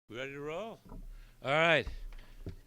We ready to roll? All right.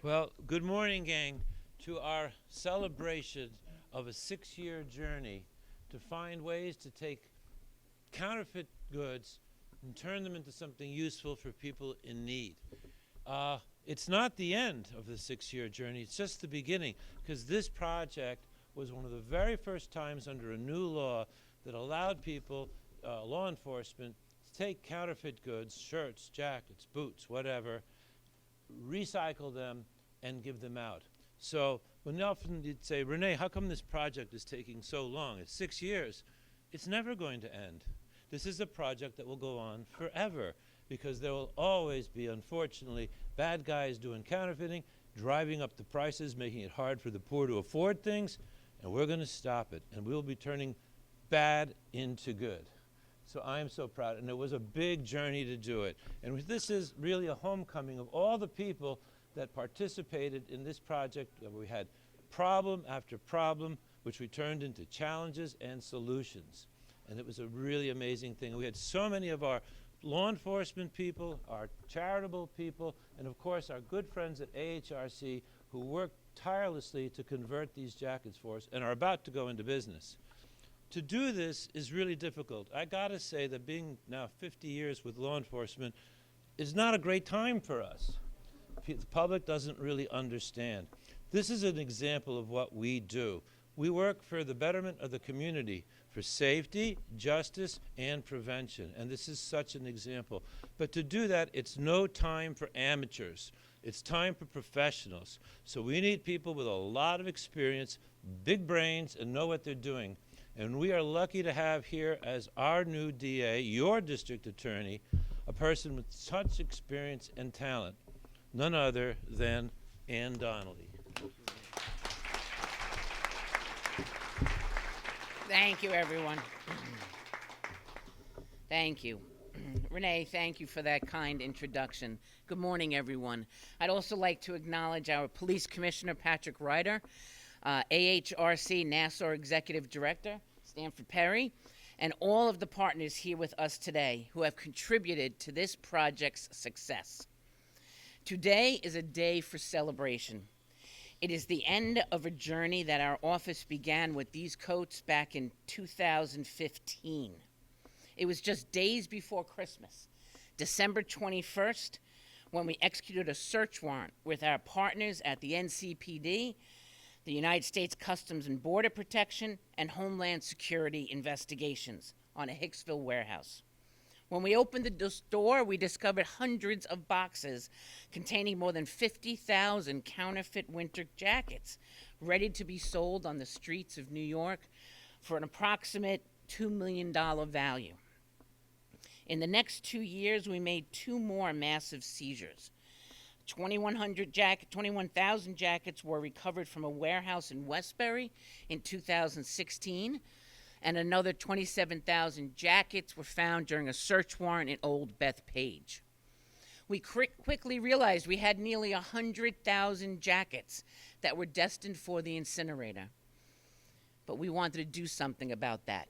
Well, good morning, gang, to our celebration of a 6-year journey to find ways to take counterfeit goods and turn them into something useful for people in need. It's not the end of the 6-year journey, it's just the beginning, because this project was one of the very first times under a new law that allowed people, law enforcement, to take counterfeit goods, shirts, jackets, boots, whatever, recycle them, and give them out. So when often you'd say, Renee, how come this project is taking so long? It's 6 years. It's never going to end. This is a project that will go on forever because there will always be, unfortunately, bad guys doing counterfeiting, driving up the prices, making it hard for the poor to afford things, and we're going to stop it. And we'll be turning bad into good. So I am so proud, and it was a big journey to do it. And this is really a homecoming of all the people that participated in this project. We had problem after problem, which we turned into challenges and solutions. And it was a really amazing thing. We had so many of our law enforcement people, our charitable people, and of course our good friends at AHRC who worked tirelessly to convert these jackets for us and are about to go into business. To do this is really difficult. I gotta say that being now 50 years with law enforcement is not a great time for us. The public doesn't really understand. This is an example of what we do. We work for the betterment of the community, for safety, justice, and prevention. And this is such an example. But to do that, it's no time for amateurs. It's time for professionals. So we need people with a lot of experience, big brains, and know what they're doing. And we are lucky to have here as our new DA, your district attorney, a person with such experience and talent, none other than Donnelly. Thank you, everyone. Thank you. Renee, thank you for that kind introduction. Good morning, everyone. I'd also like to acknowledge our Police Commissioner, Patrick Ryder, AHRC Nassau Executive Director, Stanfort J, and all of the partners here with us today who have contributed to this project's success. Today is a day for celebration. It is the end of a journey that our office began with these coats back in 2015. It was just days before Christmas, December 21st, when we executed a search warrant with our partners at the NCPD, the United States Customs and Border Protection, and Homeland Security investigations on a Hicksville warehouse. When we opened the door, we discovered hundreds of boxes containing more than 50,000 counterfeit winter jackets ready to be sold on the streets of New York for an approximate $2 million value. In the next 2 years, we made 2 more massive seizures. 21,000 jackets were recovered from a warehouse in Westbury in 2016, and another 27,000 jackets were found during a search warrant in Old Bethpage. We quickly realized we had nearly 100,000 jackets that were destined for the incinerator, but we wanted to do something about that.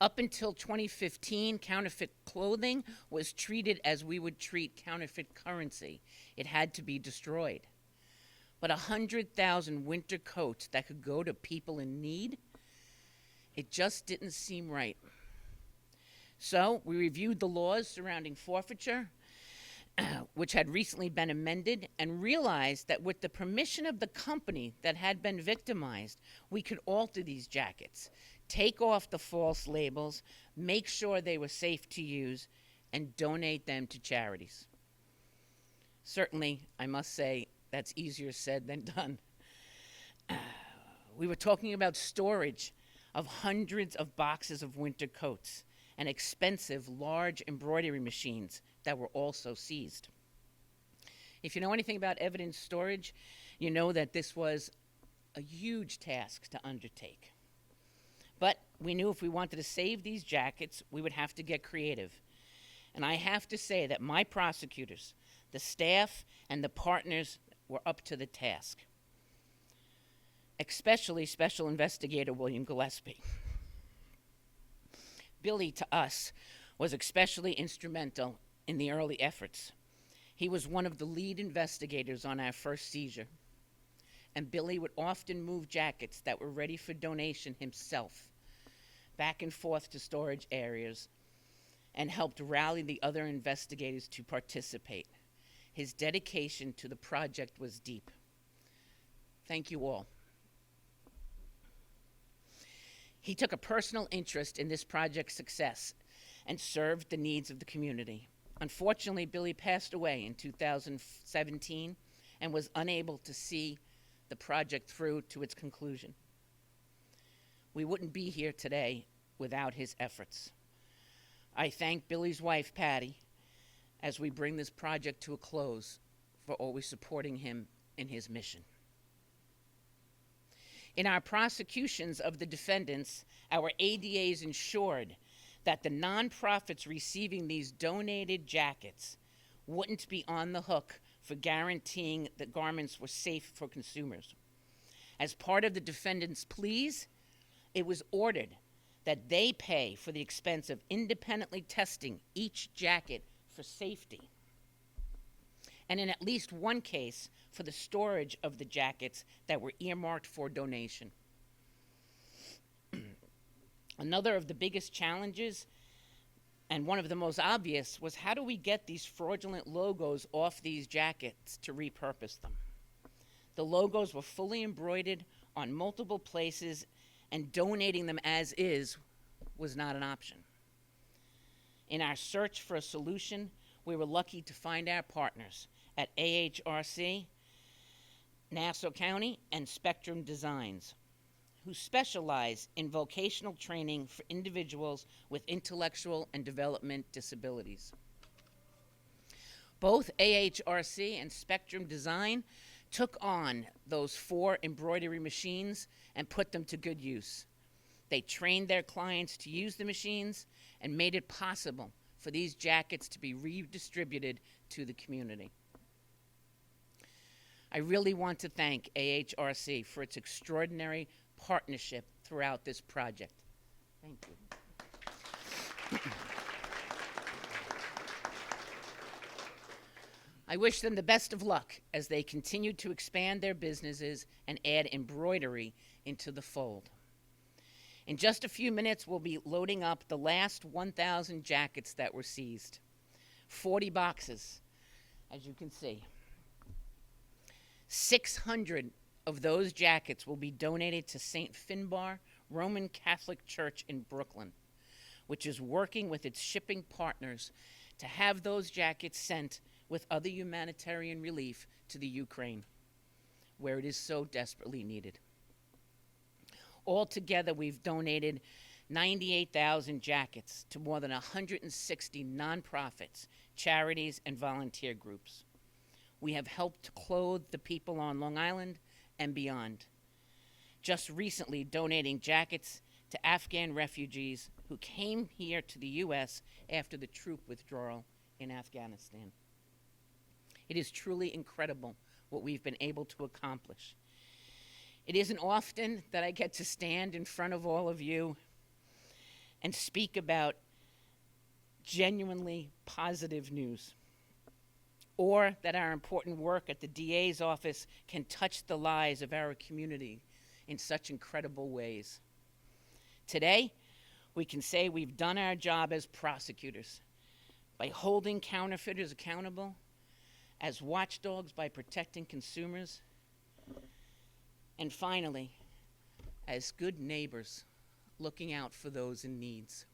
Up until 2015, counterfeit clothing was treated as we would treat counterfeit currency. It had to be destroyed. But 100,000 winter coats that could go to people in need, it just didn't seem right. So we reviewed the laws surrounding forfeiture, which had recently been amended, and realized that with the permission of the company that had been victimized, we could alter these jackets, take off the false labels, make sure they were safe to use, and donate them to charities. Certainly, I must say, that's easier said than done. We were talking about storage of hundreds of boxes of winter coats and expensive large embroidery machines that were also seized. If you know anything about evidence storage, you know that this was a huge task to undertake. But we knew if we wanted to save these jackets, we would have to get creative. And I have to say that my prosecutors, the staff, and the partners were up to the task, especially Special Investigator William Gillespie. Billy, to us, was especially instrumental in the early efforts. He was one of the lead investigators on our first seizure, and Billy would often move jackets that were ready for donation himself back and forth to storage areas and helped rally the other investigators to participate. His dedication to the project was deep. Thank you all. He took a personal interest in this project's success and served the needs of the community. Unfortunately, Billy passed away in 2017 and was unable to see the project through to its conclusion. We wouldn't be here today without his efforts. I thank Billy's wife, Patty, as we bring this project to a close, for always supporting him in his mission. In our prosecutions of the defendants, our ADAs ensured that the nonprofits receiving these donated jackets wouldn't be on the hook for guaranteeing that garments were safe for consumers. As part of the defendants' pleas, it was ordered that they pay for the expense of independently testing each jacket for safety, and in at least one case, for the storage of the jackets that were earmarked for donation. Another of the biggest challenges, and one of the most obvious, was how do we get these fraudulent logos off these jackets to repurpose them? The logos were fully embroidered on multiple places, and donating them as is was not an option. In our search for a solution, we were lucky to find our partners at AHRC, Nassau County, and Spectrum Designs, who specialize in vocational training for individuals with intellectual and development disabilities. Both AHRC and Spectrum Design took on those 4 embroidery machines and put them to good use. They trained their clients to use the machines and made it possible for these jackets to be redistributed to the community. I really want to thank AHRC for its extraordinary partnership throughout this project. Thank you. I wish them the best of luck as they continue to expand their businesses and add embroidery into the fold. In just a few minutes, we'll be loading up the last 1,000 jackets that were seized. 40 boxes, as you can see. 600 of those jackets will be donated to St. Finbar Roman Catholic Church in Brooklyn, which is working with its shipping partners to have those jackets sent with other humanitarian relief to the Ukraine, where it is so desperately needed. Altogether, we've donated 98,000 jackets to more than 160 nonprofits, charities, and volunteer groups. We have helped to clothe the people on Long Island and beyond. Just recently donating jackets to Afghan refugees who came here to the U.S. after the troop withdrawal in Afghanistan. It is truly incredible what we've been able to accomplish. It isn't often that I get to stand in front of all of you and speak about genuinely positive news, or that our important work at the DA's office can touch the lives of our community in such incredible ways. Today, we can say we've done our job as prosecutors by holding counterfeiters accountable, as watchdogs by protecting consumers, and finally, as good neighbors looking out for those in needs.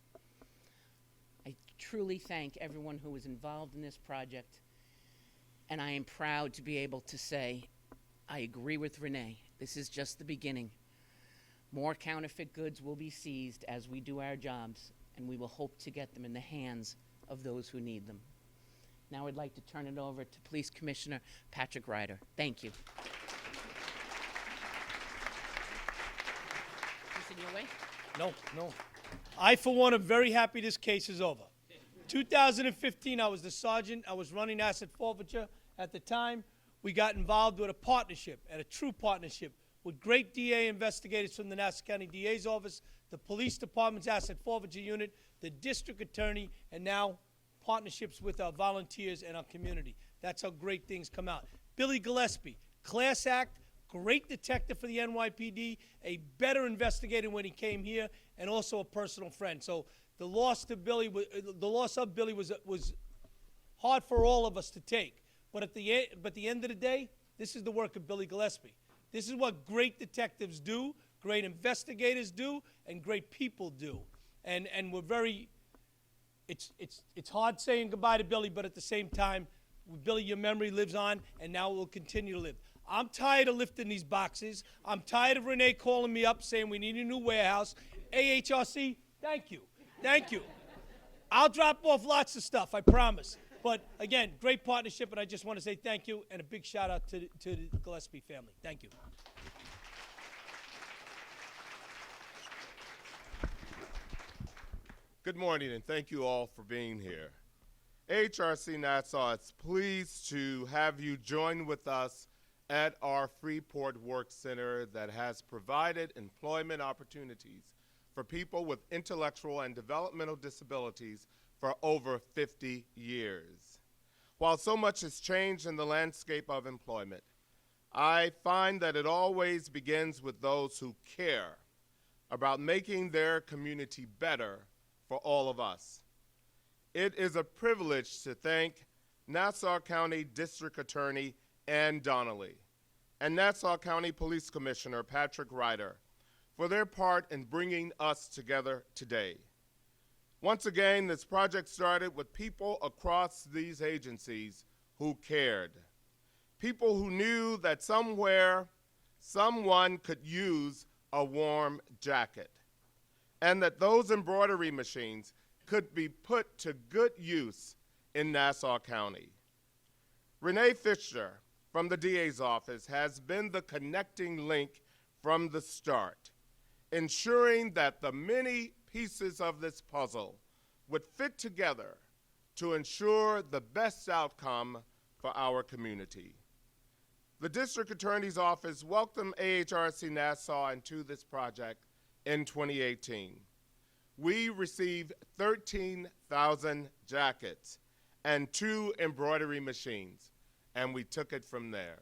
I truly thank everyone who was involved in this project, and I am proud to be able to say, I agree with Renee, this is just the beginning. More counterfeit goods will be seized as we do our jobs, and we will hope to get them in the hands of those who need them. Now I'd like to turn it over to Police Commissioner Patrick Ryder. Thank you. Is this in your way? No. I, for one, am very happy this case is over. 2015, I was the sergeant. I was running asset forfeiture. At the time, we got involved with a partnership, and a true partnership, with great DA investigators from the Nassau County DA's office, the police department's asset forfeiture unit, the district attorney, and now partnerships with our volunteers and our community. That's how great things come out. Billy Gillespie, class act, great detective for the NYPD, a better investigator when he came here, and also a personal friend. So the loss of Billy was hard for all of us to take. But at the end of the day, this is the work of Billy Gillespie. This is what great detectives do, great investigators do, and great people do. And we're very, it's hard saying goodbye to Billy, but at the same time, Billy, your memory lives on, and now it will continue to live. I'm tired of lifting these boxes. I'm tired of Renee calling me up saying we need a new warehouse. AHRC, thank you. Thank you. I'll drop off lots of stuff, I promise. But again, great partnership, and I just want to say thank you and a big shout out to the Gillespie family. Thank you. Good morning, and thank you all for being here. AHRC Nassau is pleased to have you join with us at our Freeport Work Center that has provided employment opportunities for people with intellectual and developmental disabilities for over 50 years. While so much has changed in the landscape of employment, I find that it always begins with those who care about making their community better for all of us. It is a privilege to thank Nassau County District Attorney Ann Donnelly and Nassau County Police Commissioner Patrick Ryder for their part in bringing us together today. Once again, this project started with people across these agencies who cared. People who knew that somewhere, someone could use a warm jacket, and that those embroidery machines could be put to good use in Nassau County. Renee Fisher from the DA's office has been the connecting link from the start, ensuring that the many pieces of this puzzle would fit together to ensure the best outcome for our community. The District Attorney's Office welcomed AHRC Nassau into this project in 2018. We received 13,000 jackets and 2 embroidery machines, and we took it from there.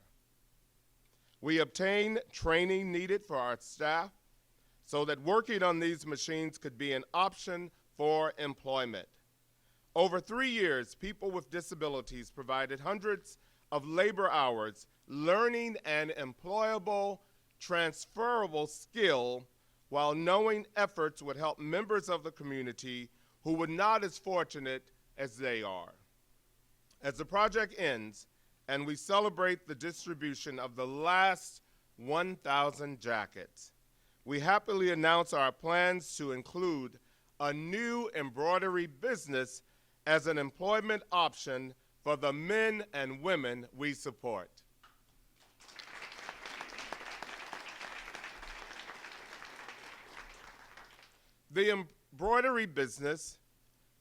We obtained training needed for our staff so that working on these machines could be an option for employment. Over 3 years, people with disabilities provided hundreds of labor hours learning an employable, transferable skill while knowing efforts would help members of the community who were not as fortunate as they are. As the project ends and we celebrate the distribution of the last 1,000 jackets, we happily announce our plans to include a new embroidery business as an employment option for the men and women we support. The embroidery business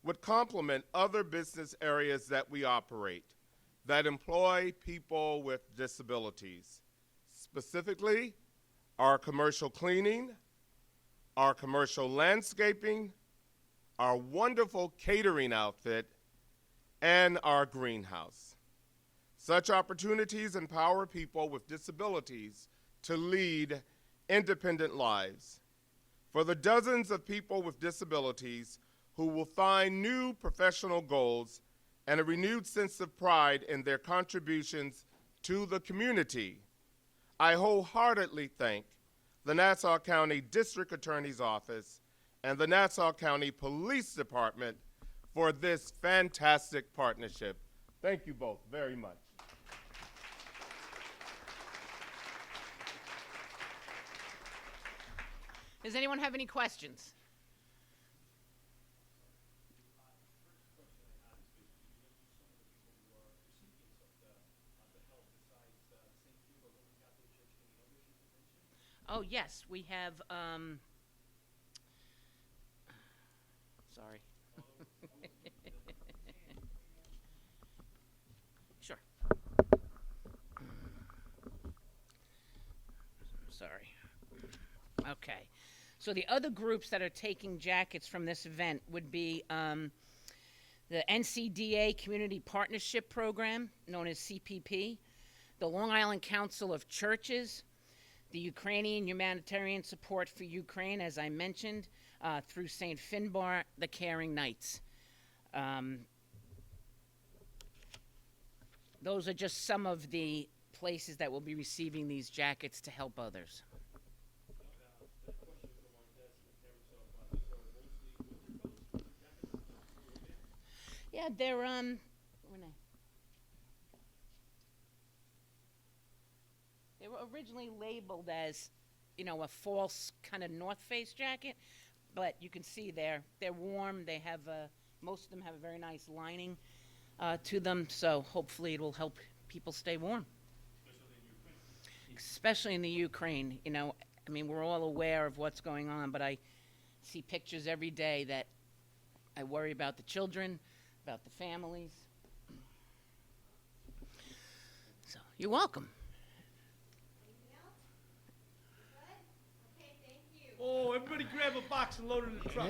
would complement other business areas that we operate that employ people with disabilities, specifically our commercial cleaning, our commercial landscaping, our wonderful catering outfit, and our greenhouse. Such opportunities empower people with disabilities to lead independent lives. For the dozens of people with disabilities who will find new professional goals and a renewed sense of pride in their contributions to the community, I wholeheartedly thank the Nassau County District Attorney's Office and the Nassau County Police Department for this fantastic partnership. Thank you both very much. Does anyone have any questions? Oh, yes, we have, sorry. Sure. Sorry. Okay. So the other groups that are taking jackets from this event would be the NCDA Community Partnership Program, known as CPP, the Long Island Council of Churches, the Ukrainian Humanitarian Support for Ukraine, as I mentioned, through St. Finbar, the Caring Knights. Those are just some of the places that will be receiving these jackets to help others. Yeah, they're Renee. They were originally labeled as, you know, a false kind of North Face jacket, but you can see they're warm. They have most of them have a very nice lining to them, so hopefully it will help people stay warm. Especially in the Ukraine. You know, I mean, we're all aware of what's going on, but I see pictures every day that I worry about the children, about the families. So, you're welcome. Oh, everybody grab a box and load it in the truck.